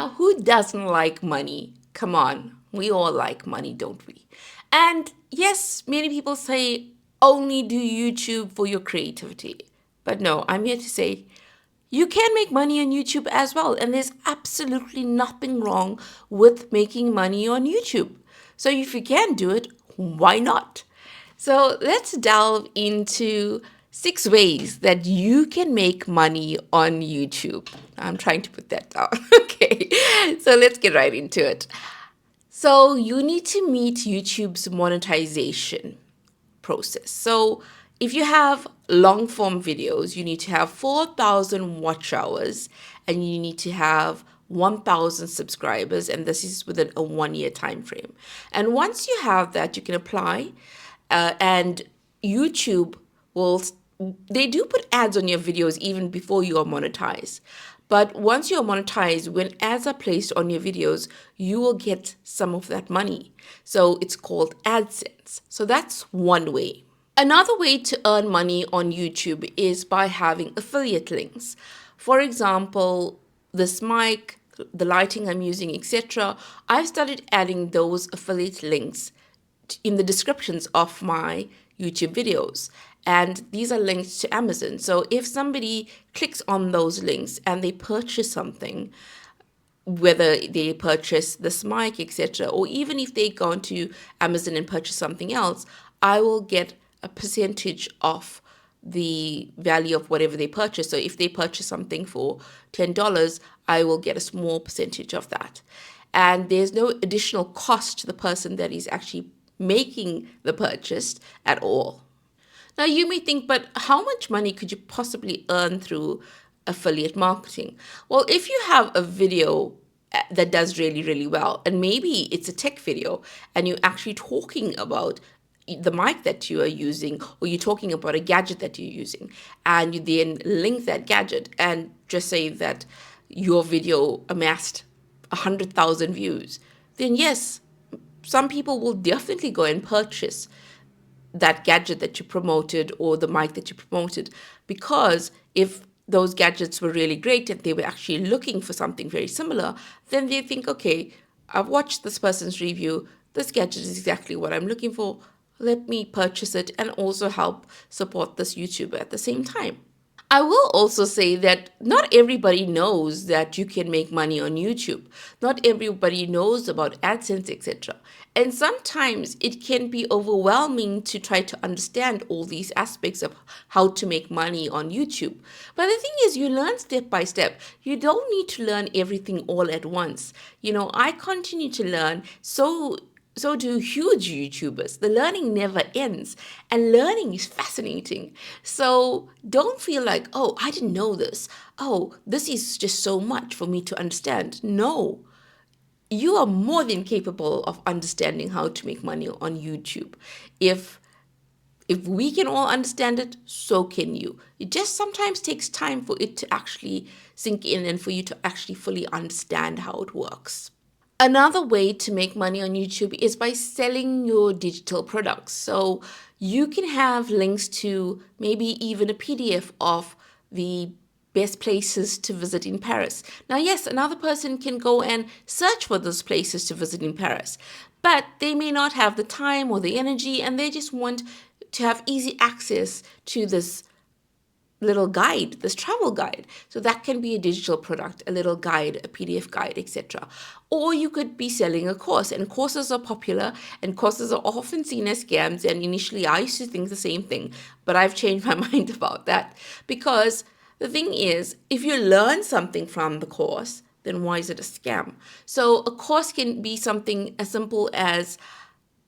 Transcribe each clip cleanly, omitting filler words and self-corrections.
Now, who doesn't like money? Come on, we all like money, don't we? And yes, many people say only do YouTube for your creativity. But no, I'm here to say you can make money on YouTube as well. And there's absolutely nothing wrong with making money on YouTube. So if you can do it, why not? So let's delve into 6 ways that you can make money on YouTube. I'm trying to put that down. Okay, so let's get right into it. So you need to meet YouTube's monetization process. So if you have long form videos, you need to have 4,000 watch hours and you need to have 1,000 subscribers, and this is within a 1 year time frame. And once you have that, you can apply, and YouTube will, they do put ads on your videos even before you are monetized. But once you're monetized, when ads are placed on your videos, you will get some of that money. So it's called AdSense. So that's one way. Another way to earn money on YouTube is by having affiliate links. For example, this mic, the lighting I'm using, etc. I've started adding those affiliate links in the descriptions of my YouTube videos. And these are links to Amazon. So if somebody clicks on those links and they purchase something, whether they purchase this mic, etc., or even if they go onto Amazon and purchase something else, I will get a percentage of the value of whatever they purchase. So if they purchase something for $10, I will get a small percentage of that. And there's no additional cost to the person that is actually making the purchase at all. Now you may think, but how much money could you possibly earn through affiliate marketing? Well, if you have a video that does really, really well, and maybe it's a tech video and you're actually talking about the mic that you are using, or you're talking about a gadget that you're using, and you then link that gadget and just say that your video amassed 100,000 views, then yes, some people will definitely go and purchase that gadget that you promoted or the mic that you promoted, because if those gadgets were really great and they were actually looking for something very similar, then they think, okay, I've watched this person's review, this gadget is exactly what I'm looking for, let me purchase it and also help support this YouTuber at the same time. I will also say that not everybody knows that you can make money on YouTube. Not everybody knows about AdSense, etc. And sometimes it can be overwhelming to try to understand all these aspects of how to make money on YouTube. But the thing is, you learn step by step. You don't need to learn everything all at once. I continue to learn, so do huge YouTubers. The learning never ends, and learning is fascinating. So don't feel like, oh, I didn't know this. Oh, this is just so much for me to understand. No, you are more than capable of understanding how to make money on YouTube. If we can all understand it, so can you. It just sometimes takes time for it to actually sink in and for you to actually fully understand how it works. Another way to make money on YouTube is by selling your digital products. So you can have links to maybe even a PDF of the best places to visit in Paris. Now, yes, another person can go and search for those places to visit in Paris, but they may not have the time or the energy, and they just want to have easy access to this little guide, this travel guide. So that can be a digital product, a little guide, a PDF guide, etc. Or you could be selling a course, and courses are popular and courses are often seen as scams. And initially I used to think the same thing, but I've changed my mind about that, because the thing is, if you learn something from the course, then why is it a scam? So a course can be something as simple as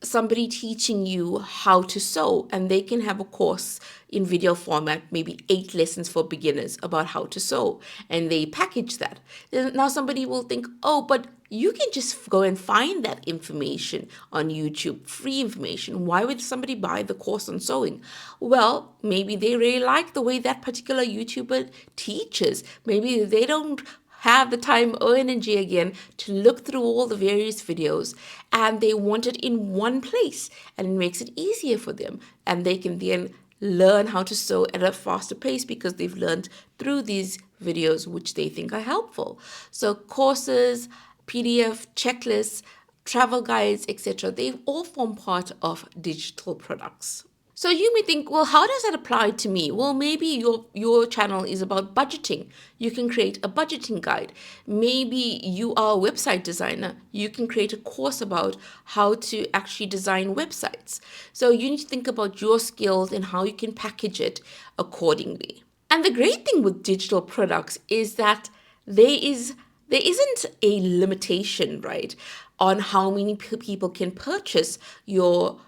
somebody teaching you how to sew, and they can have a course in video format, maybe 8 lessons for beginners about how to sew, and they package that. Then now somebody will think, oh, but you can just go and find that information on YouTube, free information. Why would somebody buy the course on sewing? Well, maybe they really like the way that particular YouTuber teaches. Maybe they don't have the time or energy again to look through all the various videos, and they want it in one place, and it makes it easier for them, and they can then learn how to sew at a faster pace because they've learned through these videos which they think are helpful. So courses, PDF, checklists, travel guides, etc., they all form part of digital products. So you may think, well, how does that apply to me? Well, maybe your channel is about budgeting. You can create a budgeting guide. Maybe you are a website designer. You can create a course about how to actually design websites. So you need to think about your skills and how you can package it accordingly. And the great thing with digital products is that there isn't a limitation, right, on how many people can purchase your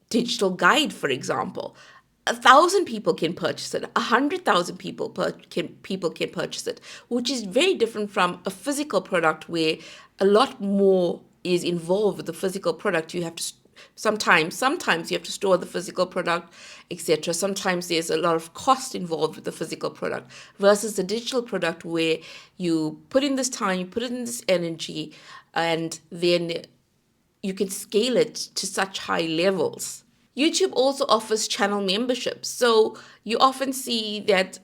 digital guide, for example. 1,000 people can purchase it. 100,000 people can purchase it, which is very different from a physical product where a lot more is involved with the physical product. You have to sometimes you have to store the physical product, etc. Sometimes there's a lot of cost involved with the physical product versus the digital product where you put in this time, you put in this energy, and then you can scale it to such high levels. YouTube also offers channel memberships. So you often see that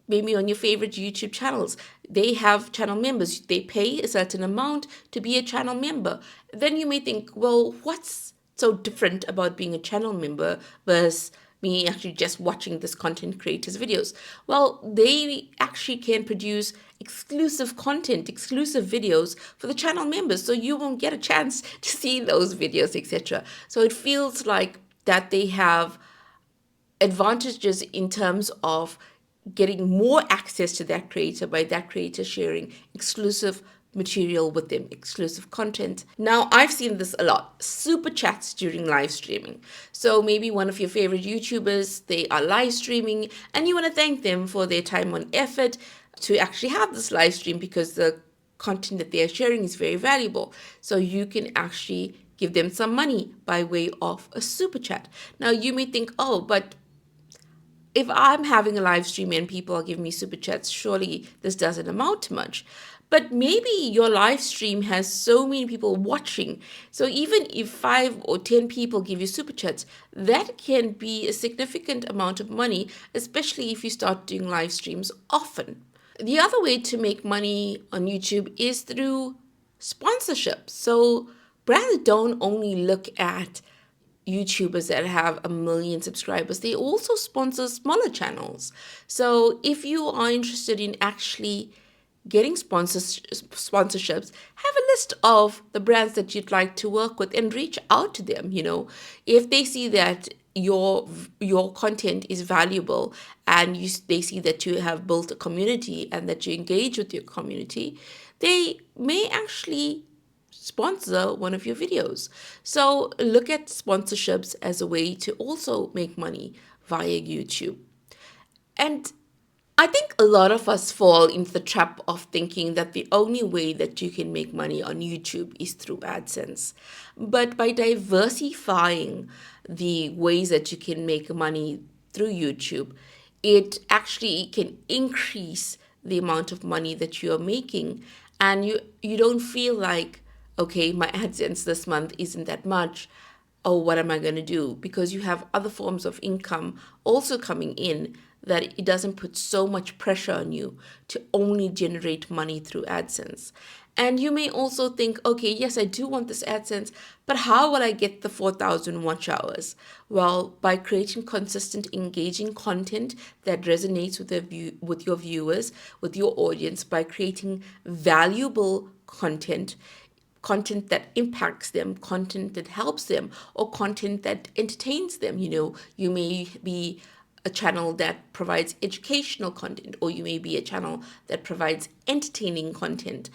maybe on your favorite YouTube channels, they have channel members. They pay a certain amount to be a channel member. Then you may think, well, what's so different about being a channel member versus me actually just watching this content creators videos? Well, they actually can produce exclusive content, exclusive videos for the channel members, so you won't get a chance to see those videos, etc. So it feels like that they have advantages in terms of getting more access to that creator by that creator sharing exclusive material with them, exclusive content. Now, I've seen this a lot, super chats during live streaming. So maybe one of your favorite YouTubers, they are live streaming and you want to thank them for their time and effort to actually have this live stream because the content that they're sharing is very valuable. So you can actually give them some money by way of a super chat. Now, you may think, oh, but if I'm having a live stream and people are giving me super chats, surely this doesn't amount to much. But maybe your live stream has so many people watching. So even if 5 or 10 people give you super chats, that can be a significant amount of money, especially if you start doing live streams often. The other way to make money on YouTube is through sponsorship. So brands don't only look at YouTubers that have 1 million subscribers, they also sponsor smaller channels. So if you are interested in actually getting sponsorships, have a list of the brands that you'd like to work with and reach out to them. If they see that your content is valuable and they see that you have built a community and that you engage with your community, they may actually sponsor one of your videos. So look at sponsorships as a way to also make money via YouTube. And I think a lot of us fall into the trap of thinking that the only way that you can make money on YouTube is through AdSense. But by diversifying the ways that you can make money through YouTube, it actually can increase the amount of money that you are making. And you don't feel like, okay, my AdSense this month isn't that much. Oh, what am I going to do? Because you have other forms of income also coming in, that it doesn't put so much pressure on you to only generate money through AdSense. And you may also think, okay, yes, I do want this AdSense, but how will I get the 4,000 watch hours? Well, by creating consistent, engaging content that resonates with your viewers, with your audience, by creating valuable content that impacts them, content that helps them, or content that entertains them. You may be a channel that provides educational content, or you may be a channel that provides entertaining content.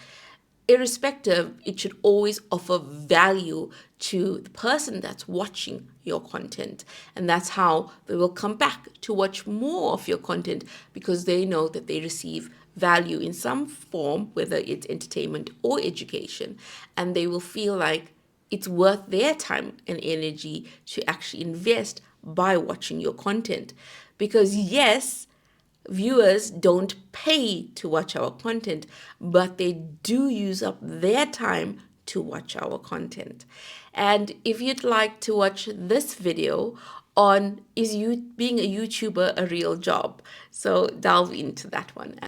Irrespective, it should always offer value to the person that's watching your content. And that's how they will come back to watch more of your content, because they know that they receive value in some form, whether it's entertainment or education, and they will feel like it's worth their time and energy to actually invest by watching your content. Because yes, viewers don't pay to watch our content, but they do use up their time to watch our content. And if you'd like to watch this video on is you being a YouTuber a real job? So delve into that one.